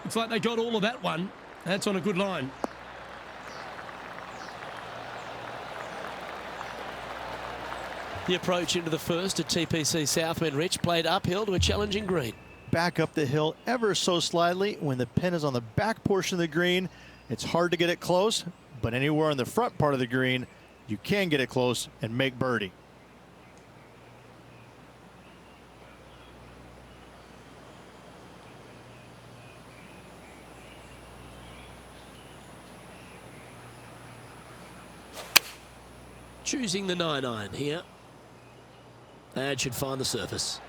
It's like they got all of that one. That's on a good line. The approach into the first at TPC Southwind, Rich, played uphill to a challenging green. Back up the hill ever so slightly. When the pin is on the back portion of the green, it's hard to get it close, but anywhere on the front part of the green, you can get it close and make birdie. Choosing the 9-iron here. That should find the surface.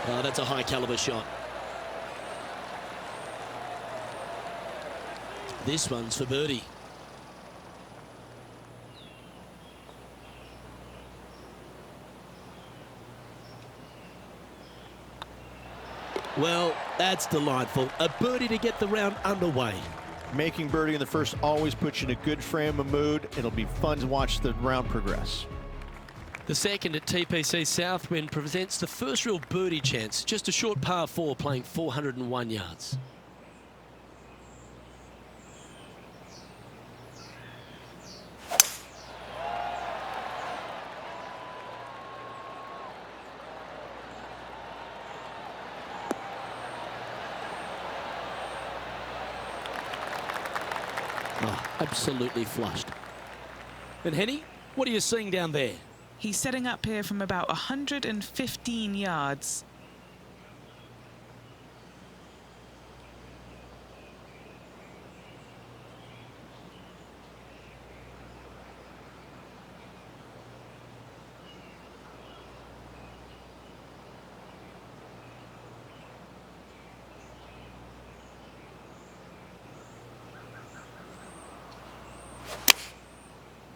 Oh, that's a high caliber shot. This one's for birdie. Well, that's delightful. A birdie to get the round underway. Making birdie in the first always puts you in a good frame of mood. It'll be fun to watch the round progress. The second at TPC Southwind presents the first real birdie chance. Just a short par 4 playing 401 yards. Oh, absolutely flushed. And Henny, what are you seeing down there? He's setting up here from about 115 yards.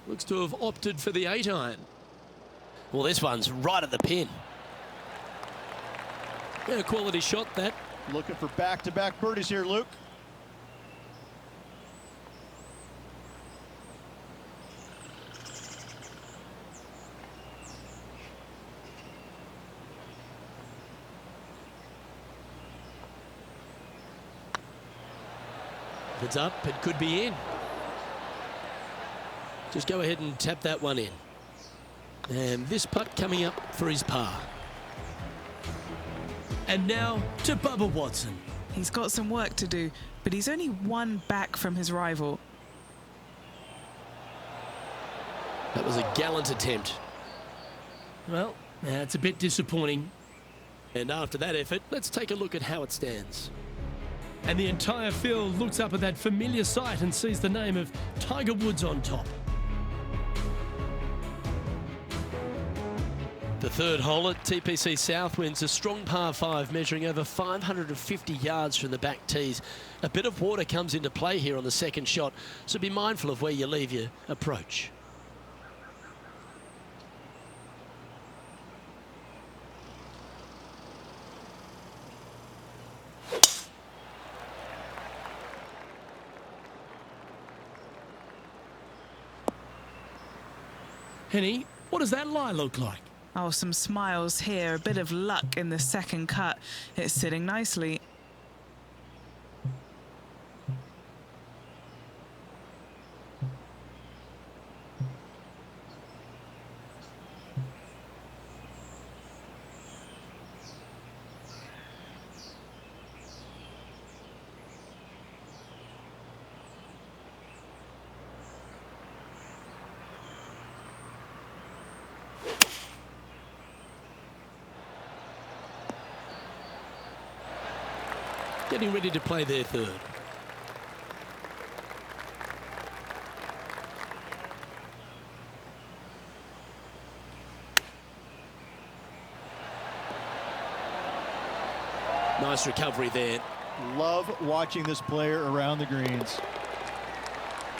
Looks to have opted for the 8-iron. Well, this one's right at the pin. Yeah, a quality shot, that. Looking for back-to-back birdies here, Luke. If it's up, it could be in. Just go ahead and tap that one in. And this putt coming up for his par. And now to Bubba Watson. He's got some work to do, but he's only one back from his rival. That was a gallant attempt. Well, that's a bit disappointing. And after that effort, let's take a look at how it stands. And the entire field looks up at that familiar sight and sees the name of Tiger Woods on top. The third hole at TPC Southwind's a strong par 5 measuring over 550 yards from the back tees. A bit of water comes into play here on the second shot, so be mindful of where you leave your approach. Henny, what does that lie look like? Oh, some smiles here, a bit of luck in the second cut. It's sitting nicely. Getting ready to play their third. Nice recovery there. Love watching this player around the greens.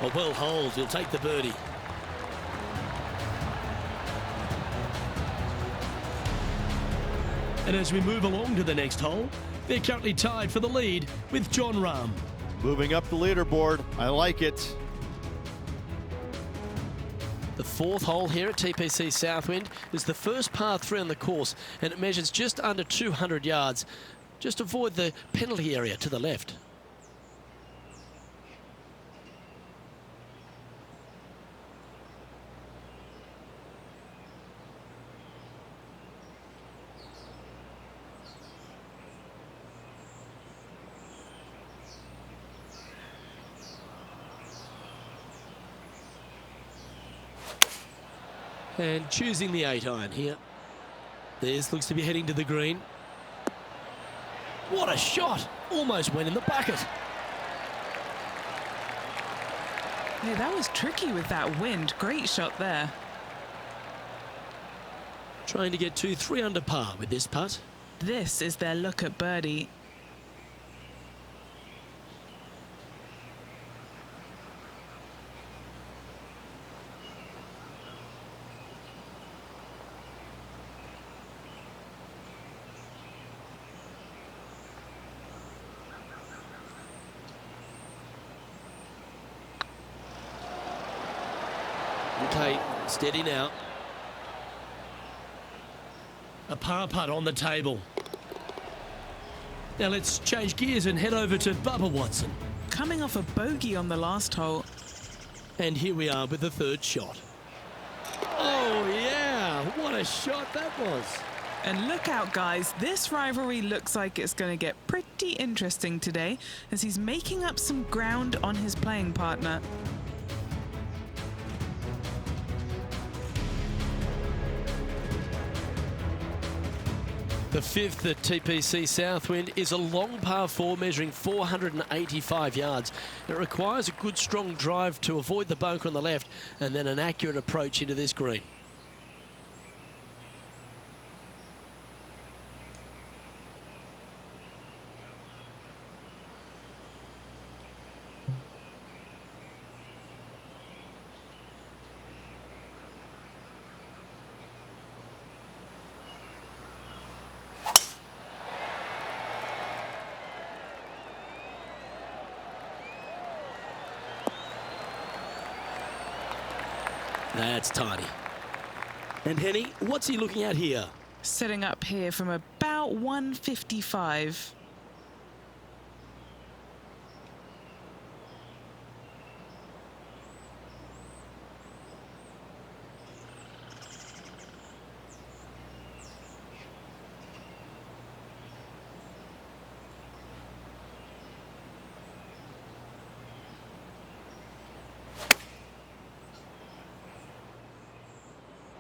A well holed, he'll take the birdie. And as we move along to the next hole, they're currently tied for the lead with John Rahm. Moving up the leaderboard. I like it. The fourth hole here at TPC Southwind is the first par 3 on the course, and it measures just under 200 yards. Just avoid the penalty area to the left. And choosing the 8-iron here. This looks to be heading to the green. What a shot! Almost went in the bucket. Yeah, that was tricky with that wind. Great shot there. Trying to get to 3 under par with this putt. This is their look at birdie. Okay, steady now. A par putt on the table. Now let's change gears and head over to Bubba Watson. Coming off a bogey on the last hole. And here we are with the 3rd shot. Oh yeah, what a shot that was. And look out, guys, this rivalry looks like it's going to get pretty interesting today as he's making up some ground on his playing partner. The 5th at TPC Southwind is a long par 4 measuring 485 yards. It requires a good strong drive to avoid the bunker on the left and then an accurate approach into this green. That's tidy. And Henny, what's he looking at here? Setting up here from about 155.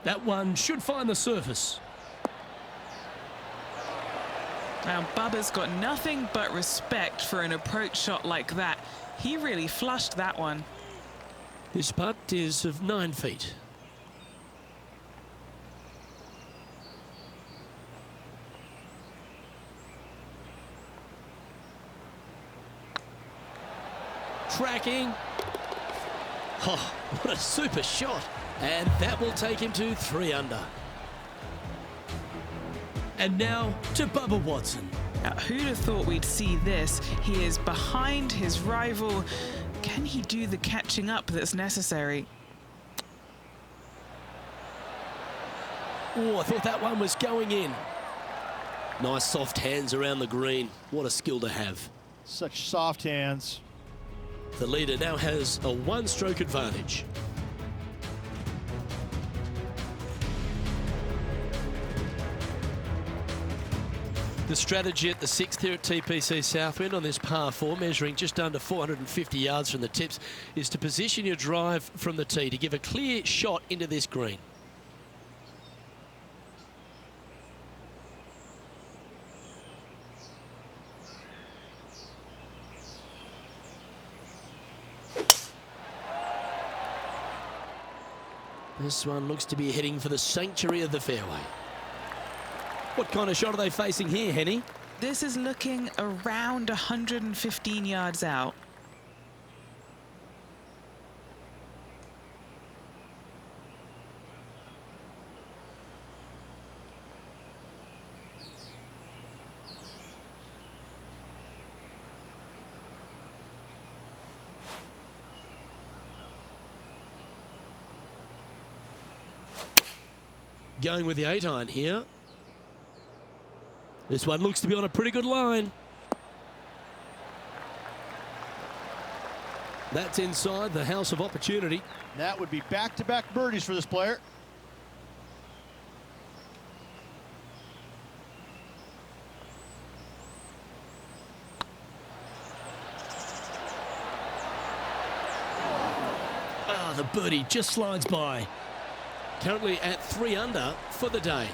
That one should find the surface. Now, Bubba's got nothing but respect for an approach shot like that. He really flushed that one. This putt is of 9 feet. Tracking. Oh, what a super shot. And that will take him to 3 under. And now to Bubba Watson. Now, who'd have thought we'd see this? He is behind his rival. Can he do the catching up that's necessary? Oh, I thought that one was going in. Nice soft hands around the green. What a skill to have. Such soft hands. The leader now has a 1-stroke advantage. The strategy at the 6th here at TPC Southwind on this par 4, measuring just under 450 yards from the tips, is to position your drive from the tee to give a clear shot into this green. This one looks to be heading for the sanctuary of the fairway. What kind of shot are they facing here, Henny? This is looking around 115 yards out. going with the 8-iron here. This one looks to be on a pretty good line. That's inside the house of opportunity. That would be back-to-back birdies for this player. Ah, the birdie just slides by. Currently at 3 under for the day.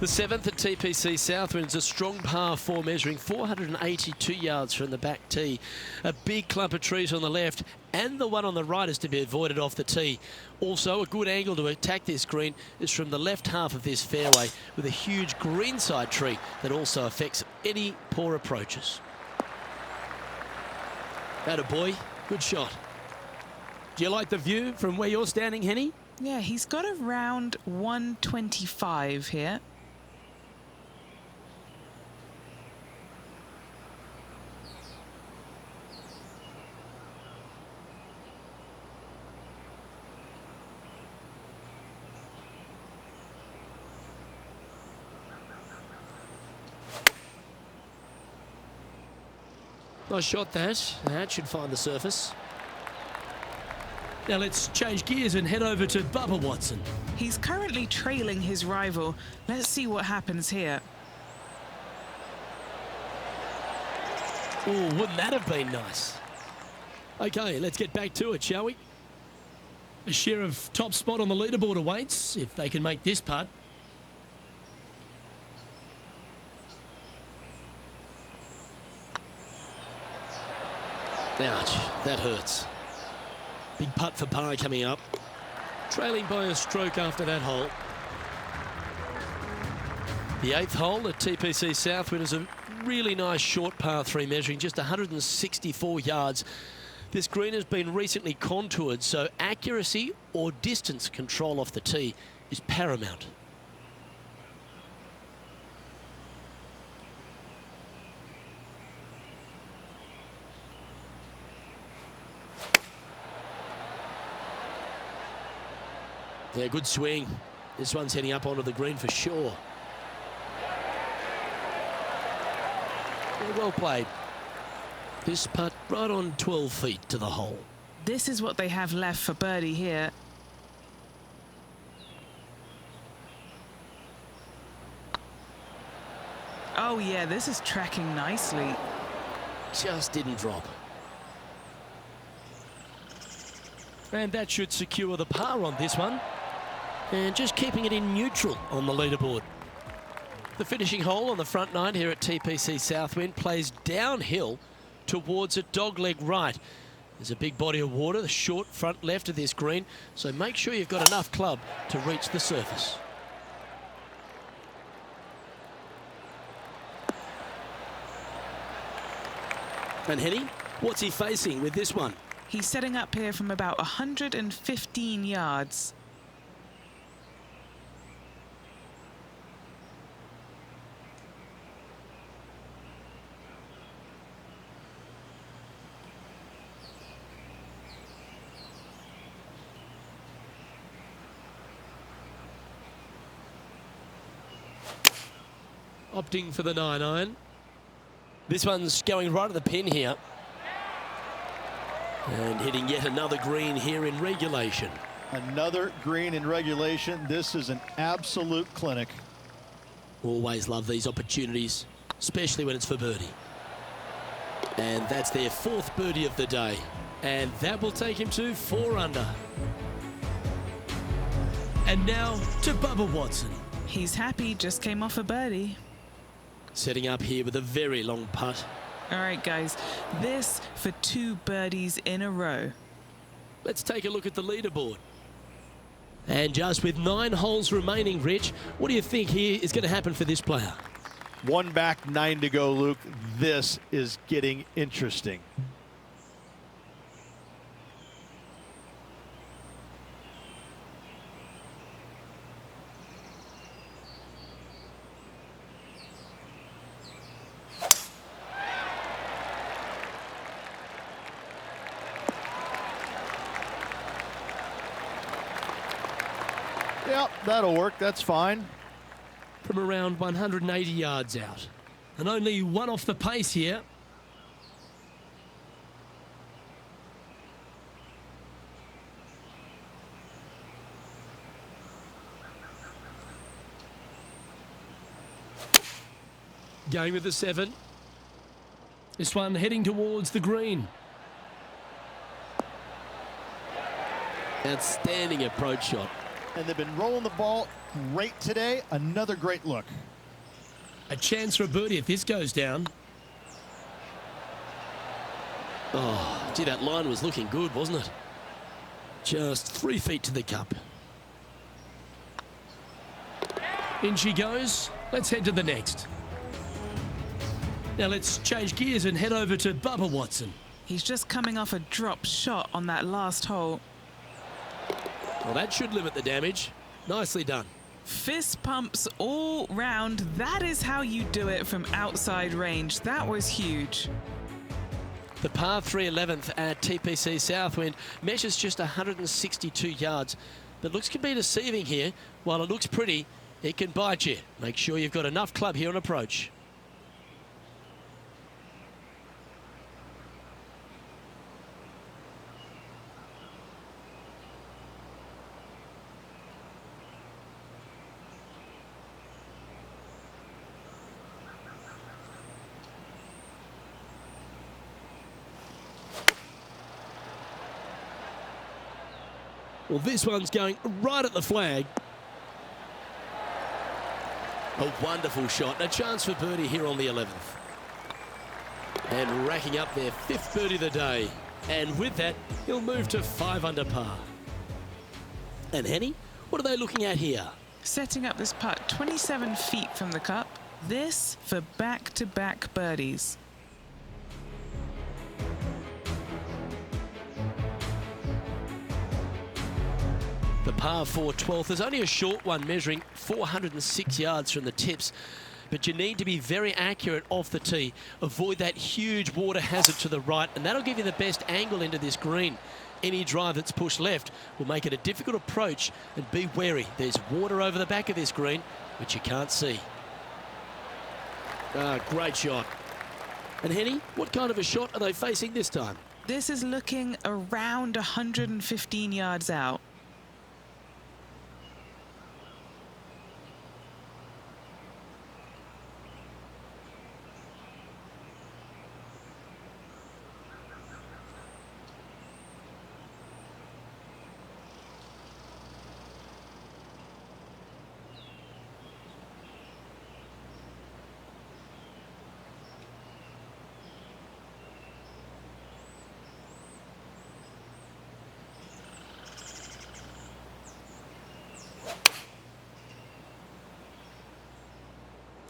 The 7th at TPC Southwind's a strong par 4 measuring 482 yards from the back tee. A big clump of trees on the left and the one on the right is to be avoided off the tee. Also, a good angle to attack this green is from the left half of this fairway with a huge greenside tree that also affects any poor approaches. Atta boy, good shot. Do you like the view from where you're standing, Henny? Yeah, he's got around 125 here. Nice shot that. That should find the surface. Now let's change gears and head over to Bubba Watson. He's currently trailing his rival. Let's see what happens here. Oh, wouldn't that have been nice? Okay, let's get back to it, shall we? A share of top spot on the leaderboard awaits if they can make this putt. Ouch, that hurts. Big putt for par coming up. Trailing by a stroke after that hole. The 8th hole at TPC Southwind is a really nice short par 3 measuring just 164 yards. This green has been recently contoured, so accuracy or distance control off the tee is paramount. Yeah, good swing. This one's heading up onto the green for sure. Yeah, well played. This putt right on 12 feet to the hole. This is what they have left for birdie here. Oh yeah, this is tracking nicely. Just didn't drop. And that should secure the par on this one. And just keeping it in neutral on the leaderboard. The finishing hole on the front 9 here at TPC Southwind plays downhill towards a dogleg right. There's a big body of water, the short front left of this green, so make sure you've got enough club to reach the surface. And Henny, what's he facing with this one? He's setting up here from about 115 yards. Opting for the 9-iron. This one's going right at the pin here. And hitting yet another green here in regulation. Another green in regulation. This is an absolute clinic. Always love these opportunities, especially when it's for birdie. And that's their 4th birdie of the day. And that will take him to 4 under. And now to Bubba Watson. He's happy, just came off a birdie. Setting up here with a very long putt. All right, guys, this for 2 birdies in a row. Let's take a look at the leaderboard. And just with 9 holes remaining, Rich, what do you think here is going to happen for this player? 1 back, 9 to go, Luke. This is getting interesting. Yep, that'll work. That's fine. From around 180 yards out. And only one off the pace here. Going with the 7. This one heading towards the green. Outstanding approach shot. And they've been rolling the ball great today. Another great look. A chance for a birdie if this goes down. Oh, gee, that line was looking good, wasn't it? Just 3 feet to the cup. In she goes. Let's head to the next. Now let's change gears and head over to Bubba Watson. He's just coming off a drop shot on that last hole. Well, that should limit the damage. Nicely done. Fist pumps all round. That is how you do it from outside range. That was huge. The par 3 11th at TPC Southwind measures just 162 yards. But looks can be deceiving here. While it looks pretty, it can bite you. Make sure you've got enough club here on approach. Well, this one's going right at the flag. A wonderful shot. A chance for birdie here on the 11th. And racking up their 5th birdie of the day. And with that, he'll move to 5 under par. And Henny, what are they looking at here? Setting up this putt 27 feet from the cup. This for back-to-back birdies. The par 4 12th is only a short one, measuring 406 yards from the tips. But you need to be very accurate off the tee. Avoid that huge water hazard to the right, and that'll give you the best angle into this green. Any drive that's pushed left will make it a difficult approach, and be wary. There's water over the back of this green, which you can't see. Ah, great shot. And Henny, what kind of a shot are they facing this time? This is looking around 115 yards out.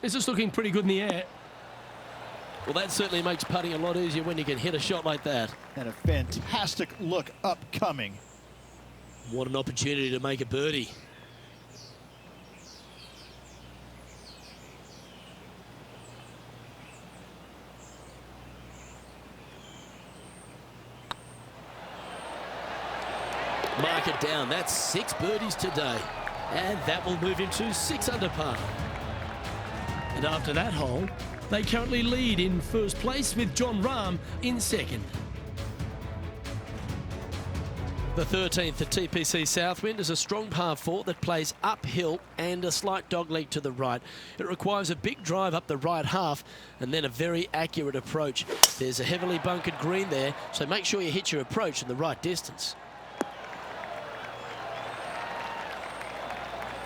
This is looking pretty good in the air. Well, that certainly makes putting a lot easier when you can hit a shot like that. And a fantastic look upcoming. What an opportunity to make a birdie. Mark it down. That's 6 birdies today. And that will move him to 6 under par. And after that hole, they currently lead in first place with John Rahm in second. The 13th at TPC Southwind is a strong par 4 that plays uphill and a slight dogleg to the right. It requires a big drive up the right half and then a very accurate approach. There's a heavily bunkered green there, so make sure you hit your approach in the right distance.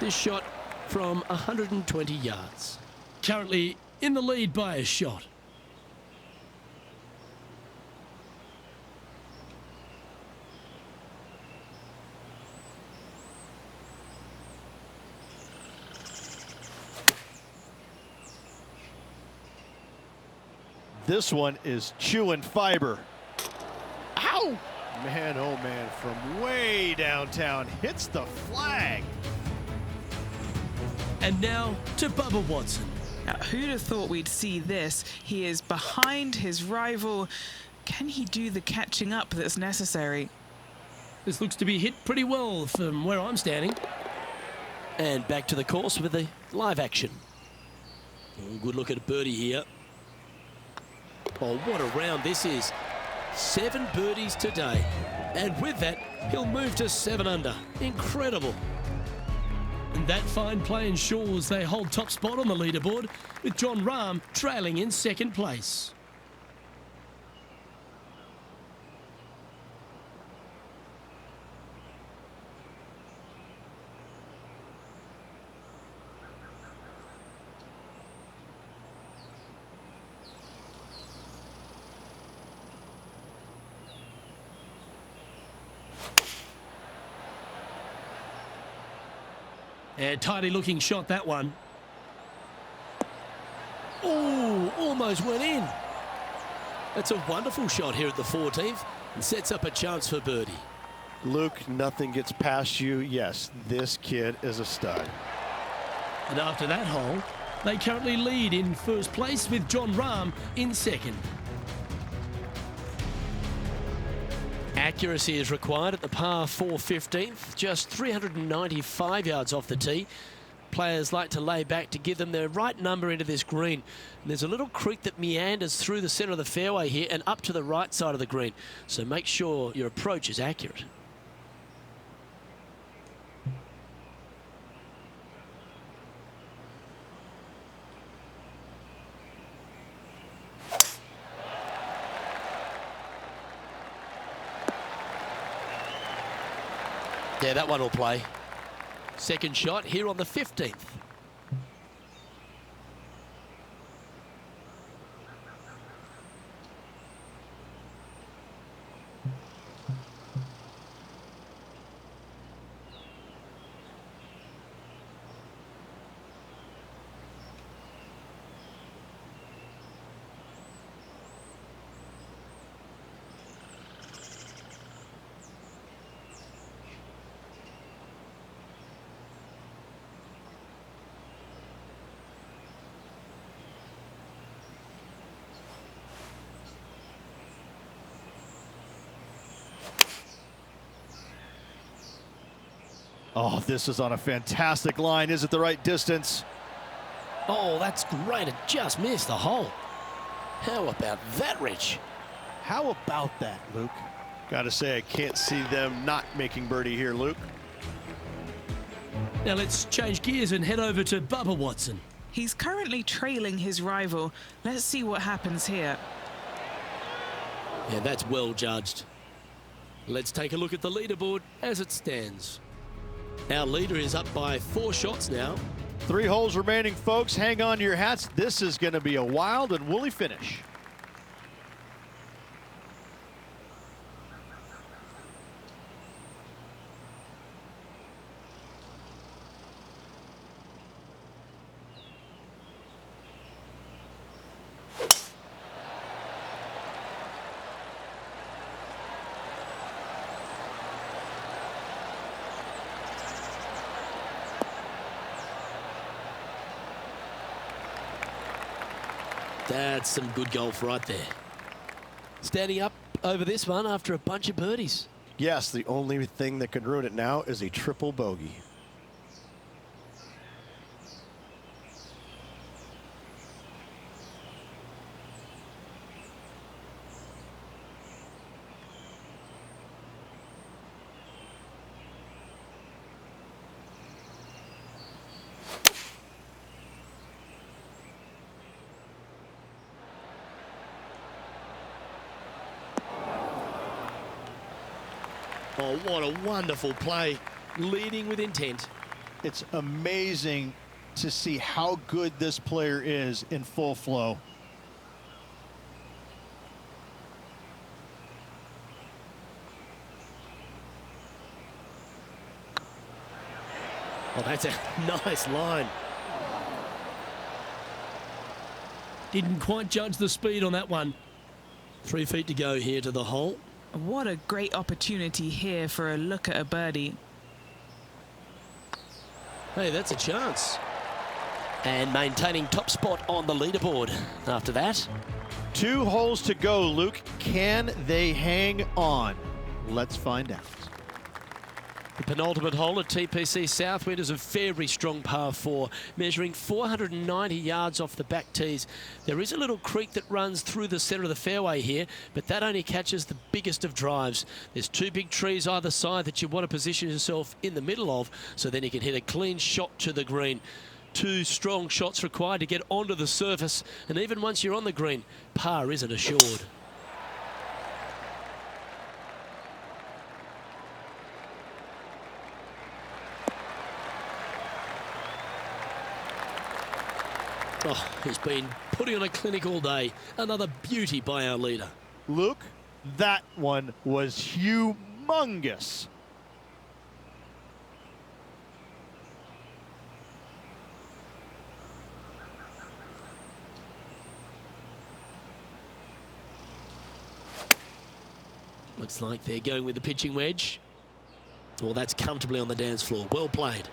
This shot from 120 yards. Currently in the lead by a shot. This one is chewing fiber. Ow! Man, oh man, from way downtown, hits the flag. And now to Bubba Watson. Now, who'd have thought we'd see this? He is behind his rival. Can he do the catching up that's necessary? This looks to be hit pretty well from where I'm standing. And back to the course with the live action. Oh, good look at a birdie here. Oh, what a round this is. 7 birdies today. And with that, he'll move to 7 under. Incredible. And that fine play ensures they hold top spot on the leaderboard, with Jon Rahm trailing in second place. And tidy looking shot, that one. Oh, almost went in. That's a wonderful shot here at the 14th and sets up a chance for birdie. Luke, nothing gets past you. Yes, this kid is a stud. And after that hole, they currently lead in first place with Jon Rahm in second. Accuracy is required at the par 4 15th, just 395 yards off the tee. Players like to lay back to give them the right number into this green. And there's a little creek that meanders through the centre of the fairway here and up to the right side of the green. So make sure your approach is accurate. Yeah, that one will play. Second shot here on the 15th. Oh, this is on a fantastic line. Is it the right distance? Oh, that's great. It just missed the hole. How about that, Rich? How about that, Luke? Gotta say, I can't see them not making birdie here, Luke. Now let's change gears and head over to Bubba Watson. He's currently trailing his rival. Let's see what happens here. Yeah, that's well judged. Let's take a look at the leaderboard as it stands. Our leader is up by 4 shots now. 3 holes remaining, folks. Hang on to your hats. This is going to be a wild and woolly finish. That's some good golf right there. Standing up over this one after a bunch of birdies. Yes, the only thing that could ruin it now is a triple bogey. Oh, what a wonderful play. Leading with intent. It's amazing to see how good this player is in full flow. Oh, that's a nice line. Didn't quite judge the speed on that one. 3 feet to go here to the hole. What a great opportunity here for a look at a birdie. Hey, that's a chance. And maintaining top spot on the leaderboard after that. 2 holes to go, Luke. Can they hang on? Let's find out. The penultimate hole at TPC Southwind is a very strong par 4, measuring 490 yards off the back tees. There is a little creek that runs through the centre of the fairway here, but that only catches the biggest of drives. There's 2 big trees either side that you want to position yourself in the middle of, so then you can hit a clean shot to the green. 2 strong shots required to get onto the surface, and even once you're on the green, par isn't assured. Oh, he's been putting on a clinic all day. Another beauty by our leader. Luke, that one was humongous. Looks like they're going with the pitching wedge. Well, that's comfortably on the dance floor. Well played.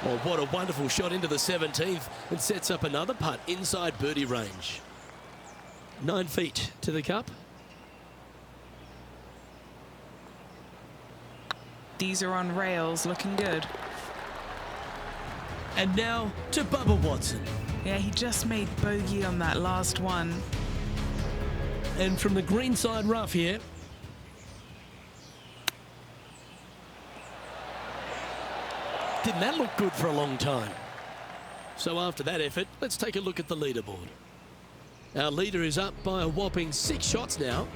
Well, what a wonderful shot into the 17th, and sets up another putt inside birdie range. 9 feet to the cup. These are on rails, looking good. And now to Bubba Watson. Yeah, he just made bogey on that last one. And from the greenside rough here. Didn't that look good for a long time? So after that effort, let's take a look at the leaderboard. Our leader is up by a whopping 6 shots now.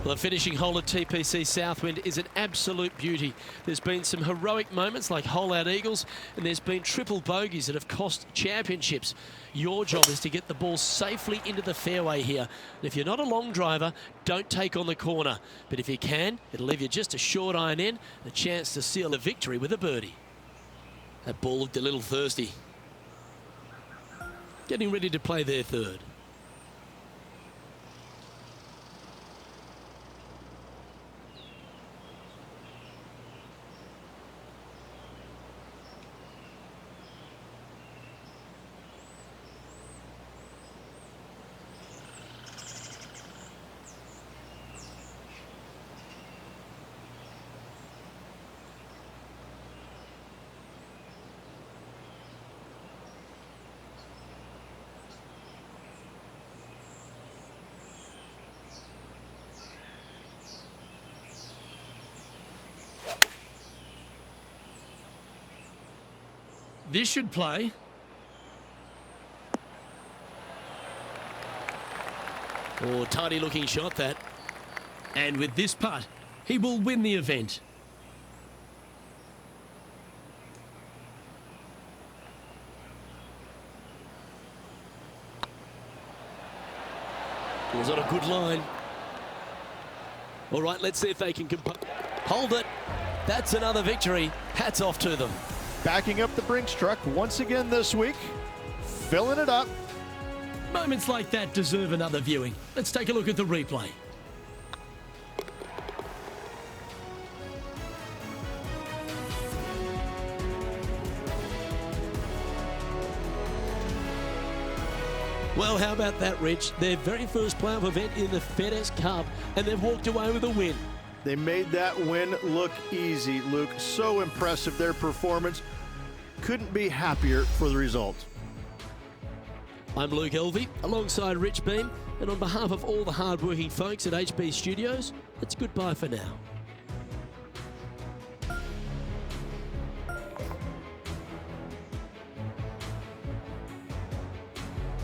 Well, the finishing hole at TPC Southwind is an absolute beauty. There's been some heroic moments like hole-out eagles, and there's been triple bogeys that have cost championships. Your job is to get the ball safely into the fairway here. And if you're not a long driver, don't take on the corner. But if you can, it'll leave you just a short iron in, a chance to seal the victory with a birdie. That ball looked a little thirsty. Getting ready to play their third. This should play. Oh, tidy looking shot that. And with this putt, he will win the event. Was on a good line. All right, let's see if they can hold it. That's another victory. Hats off to them. Backing up the Brinks truck once again this week, filling it up. Moments like that deserve another viewing. Let's take a look at the replay. Well, how about that, Rich? Their very first playoff event in the FedEx Cup, and they've walked away with a win. They made that win look easy, Luke. So impressive, their performance. Couldn't be happier for the result. I'm Luke Elvey, alongside Rich Beam, and on behalf of all the hard-working folks at HB Studios, it's goodbye for now.